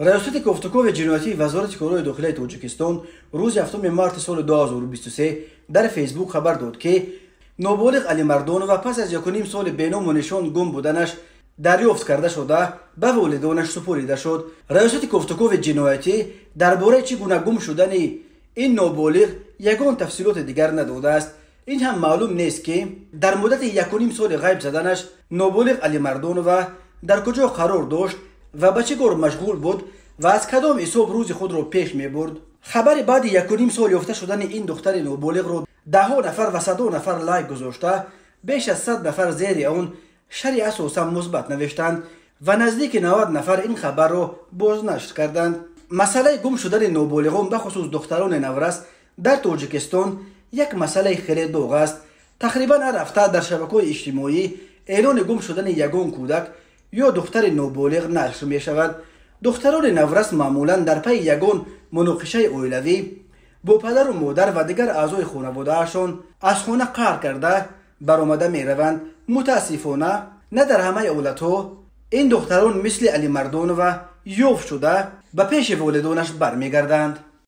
ریاست گفتگو جنایتی وزارت کارهای داخلی تاجیکستان روز 7 مارس سال 2023 در فیسبوک خبر داد که نابالغ علی مردانوف پس از 1.5 سال بینام و نشان گم بودنش دریافت کرده شده به والدانش سپرده شد. ریاست گفتگو جنایتی درباره چگونه گم شدن این نابالغ یگان تفصیلات دیگر نداده است. این هم معلوم نیست که در مدت 1.5 سال غیب زدنش نابالغ علی مردانوف در کجا قرار داشت و به چه کار مشغول بود و از کدام حساب روز خود را پیش می برد. خبر بعد 1.5 سال یافته شدن این دختر نابالغ را ده نفر و 100 نفر لایک گذاشته، بیش از 100 نفر زیر آن شرح اساسا مثبت نوشتند و نزدیک 90 نفر این خبر را بازنشر کردند. مسئله گم شدن نابالغان به خصوص دختران نورس در تاجیکستان یک مسئله خیلی داغ است. تقریبا هر هفته در شبکه‌های اجتماعی اعلان گم شدن یگان کودک یا دختر نابالغ نشر می شود. دختران نورس معمولا در پی یگان مناقشه اولیوی با پدر و مادر و دیگر اعضای خانواده‌شان از خانه قهر کرده برآمده می روند. متاسفانه نه در همه حالت‌ها این دختران مثل علی مردانوف یافت شده به پیش والدانش برمیگردند.